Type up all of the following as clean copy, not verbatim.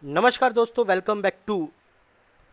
नमस्कार दोस्तों, welcome back to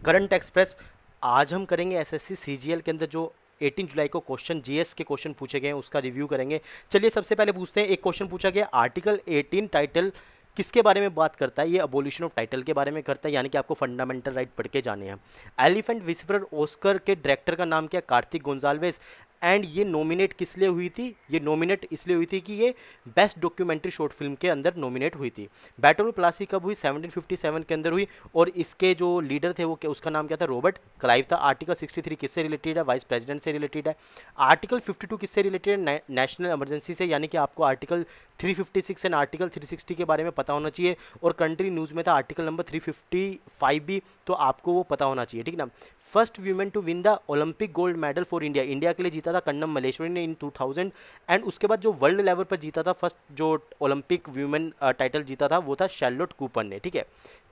Current Express. आज हम करेंगे एसएससी सीजीएल के अंदर जो 18 जुलाई को क्वेश्चन जीएस के क्वेश्चन पूछे गए हैं उसका रिव्यू करेंगे। चलिए सबसे पहले पूछते हैं। एक क्वेश्चन पूछा गया, आर्टिकल 18 टाइटल किसके बारे में बात करता है? ये अबोलिशन ऑफ टाइटल के बारे में करता है, यानी कि आपको फंडामेंटल राइट पढ़ के जाने हैं। एलिफेंट विस्परर ऑस्कर के डायरेक्टर का नाम क्या? कार्तिक गोंजाल्वेस। एंड ये नॉमिनेट किस लिए हुई थी? ये नॉमिनेट इसलिए हुई थी कि ये बेस्ट डॉक्यूमेंट्री शॉर्ट फिल्म के अंदर नॉमिनेट हुई थी। बैटल ऑफ प्लासी कब हुई? 1757 के अंदर हुई। और इसके जो लीडर थे वो क्या, उसका नाम क्या था? रॉबर्ट क्लाइव था। आर्टिकल 63 किससे रिलेटेड है? वाइस प्रेसिडेंट से रिलेटेड है। आर्टिकल 52 किससे रिलेटेड है? नेशनल इमरजेंसी से, यानी कि आपको आर्टिकल 356 एंड आर्टिकल 360 के बारे में पता होना चाहिए। और कंट्री न्यूज़ में था आर्टिकल नंबर 355 भी, तो आपको वो पता होना चाहिए, ठीक ना। First women to win the Olympic gold medal for India, India के लिए जीता था कन्नम मल्लेश्वरी ने इन 2000। एंड उसके बाद जो वर्ल्ड लेवल पर जीता था फर्स्ट जो ओलंपिक वीमेन टाइटल जीता था वो था शैर्लोट कूपर ने, ठीक है।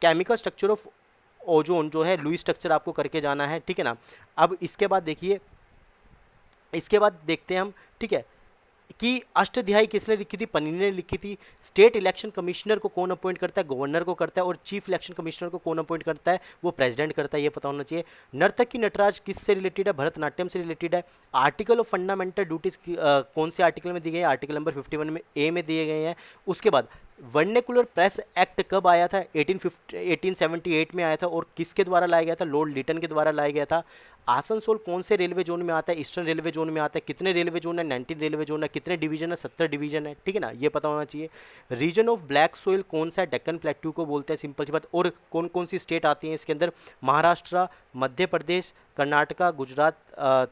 केमिकल स्ट्रक्चर ऑफ ओजोन जो है लुईस स्ट्रक्चर आपको करके जाना है, ठीक है ना। अब इसके बाद देखिए, इसके बाद देखते हैं हम, ठीक है, कि अष्टध्यायी किसने लिखी थी? पनीर ने लिखी थी। स्टेट इलेक्शन कमिश्नर को कौन अपॉइंट करता है? गवर्नर को करता है। और चीफ इलेक्शन कमिश्नर को कौन अपॉइंट करता है? वो प्रेसिडेंट करता है, ये पता होना चाहिए। नर्तक की नटराज किससे रिलेटेड है? भरतनाट्यम से रिलेटेड है। आर्टिकल ऑफ फंडामेंटल ड्यूटीज कौन से आर्टिकल में दिए गए हैं? आर्टिकल नंबर 51 में ए में दिए गए हैं। उसके बाद वर्नेकुलर प्रेस एक्ट कब आया था? 1878 में आया था। और किसके द्वारा लाया गया था? लॉर्ड लिटन के द्वारा लाया गया था। आसनसोल कौन से रेलवे जोन में आता है? ईस्टर्न रेलवे जोन में आता है। कितने रेलवे जोन है? 19 रेलवे जोन है। कितने डिवीजन है? 70 डिवीजन है, ठीक है ना, ये पता होना चाहिए। रीजन ऑफ ब्लैक सोइल कौन सा है? डेक्कन प्लेट्यू को बोलते हैं, सिंपल सी बात। और कौन कौन सी स्टेट आती हैं इसके अंदर? महाराष्ट्र, मध्य प्रदेश, कर्नाटका, गुजरात,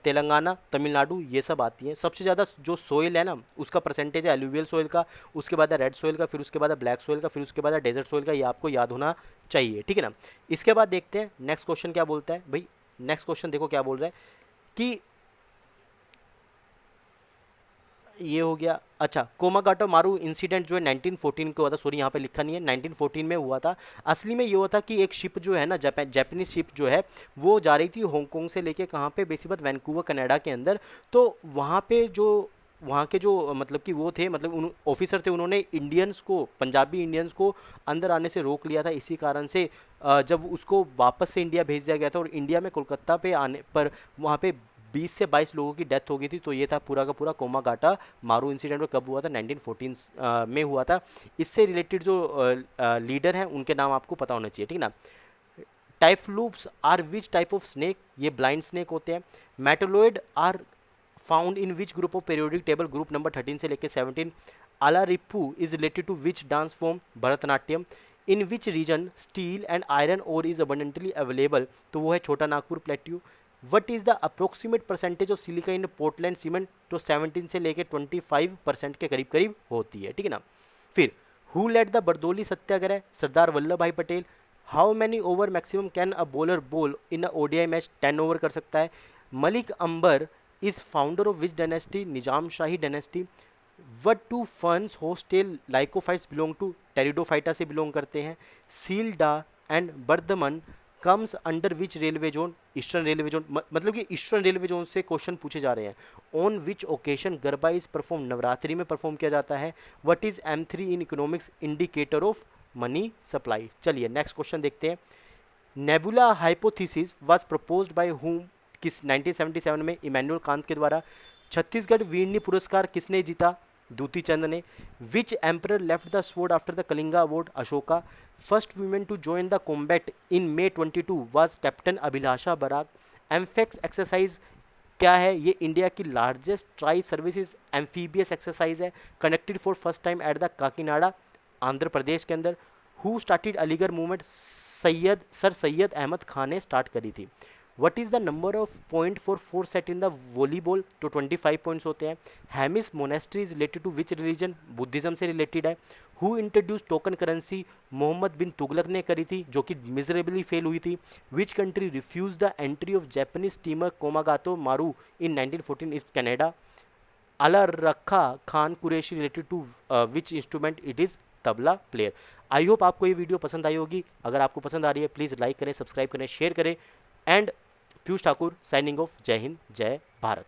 तेलंगाना, तमिलनाडु, ये सब आती हैं। सबसे ज़्यादा जो सोइल है ना उसका परसेंटेज है एलुवियल सोइल का, उसके बाद है रेड सोइल का, फिर उसके बाद है ब्लैक सोइल का, फिर उसके बाद है डेजर्ट सोइल का। ये आपको याद होना चाहिए, ठीक है ना। इसके बाद देखते हैं नेक्स्ट क्वेश्चन क्या बोलता है भाई। नेक्स्ट क्वेश्चन देखो क्या बोल रहा है कि ये हो गया। अच्छा, कोमागाटो मारू इंसिडेंट जो है 1914 को हुआ था। सॉरी, यहाँ पे लिखा नहीं है, 1914 में हुआ था। असली में ये हुआ था कि एक शिप जो है ना, जापानीज शिप जो है वो जा रही थी हांगकांग से लेके कहाँ पे, बेसिकली वैंकूवर कनाडा के अंदर। तो वहाँ पे जो वहाँ के जो मतलब कि वो थे, मतलब उन ऑफिसर थे, उन्होंने इंडियंस को, पंजाबी इंडियंस को अंदर आने से रोक लिया था। इसी कारण से जब उसको वापस से इंडिया भेज दिया गया था और इंडिया में कोलकाता पे आने पर वहाँ पे 20 से 22 लोगों की डेथ हो गई थी। तो ये था पूरा का पूरा कोमागाटा मारू इंसिडेंट। कब हुआ था? 1914 में हुआ था। इससे रिलेटेड जो लीडर हैं उनके नाम आपको पता होना चाहिए, ठीक ना। Typhlops are which type of snake? ये ब्लाइंड स्नेक होते हैं। Metalloid are found in which group of periodic table? Group number 13 से लेकर 17। Alarippu is related to which dance form? Bharatanatyam. In which region steel and iron ore is abundantly available? तो वो है Chota Nagpur plateau. What is the approximate percentage of silica in Portland cement? तो 17 से लेकर 25% के करीब करीब होती है, ठीक है ना। फिर who led the Bardoli Satyagraha? Sardar Vallabh Bhai Patel. How many over maximum can a bowler bowl in a ODI match? 10 over कर सकता है। Malik Ambar is founder of which dynasty? Nizam Shahi dynasty. What to funs hostel lycophytes belong to? Pteridophyta से बिलोंग करते हैं। Sealdah and Bardhaman comes under which railway zone? Eastern railway zone. मतलब कि eastern railway zone से question पूछे जा रहे हैं। On which occasion garba is perform? Navratri में परफॉर्म किया जाता है। What is M3 in economics? Indicator of money supply. चलिए नेक्स्ट क्वेश्चन देखते हैं। Nebula hypothesis was proposed by whom? किस 1977 में? इमैनुअल कांत के द्वारा। छत्तीसगढ़ वीरनी पुरस्कार किसने जीता? दूती चंद ने। Which emperor left the sword after the Kalinga award? Ashoka. First women to join the combat in May 22 was captain Abhilasha Barak. Amphex exercise क्या है? ये इंडिया की largest tri services amphibious exercise है, connected for first time at the Kakinada, Andhra Pradesh के अंदर। Who started Aligarh movement? Sir Syed Ahmad Khan ने start करी थी। What is the number of point for 4 set in the volleyball? तो 25 पॉइंट्स होते हैं। Hemis monastery is related to which religion? Buddhism से रिलेटेड है। Who introduce token currency? Mohammad bin Tughlaq ने करी थी, जो कि मिजरेबली फेल हुई थी। Which country refuse the entry of Japanese steamer Komagata Maru in 1914? Is Canada. Alla Rakha Khan Qureshi related to which instrument? It is tabla player. I hope आपको ये वीडियो पसंद आई होगी। अगर आपको पसंद आ रही है प्लीज़ लाइक करें, सब्सक्राइब करें, शेयर करें। And Piyush Thakur signing off. जय हिंद, जय भारत।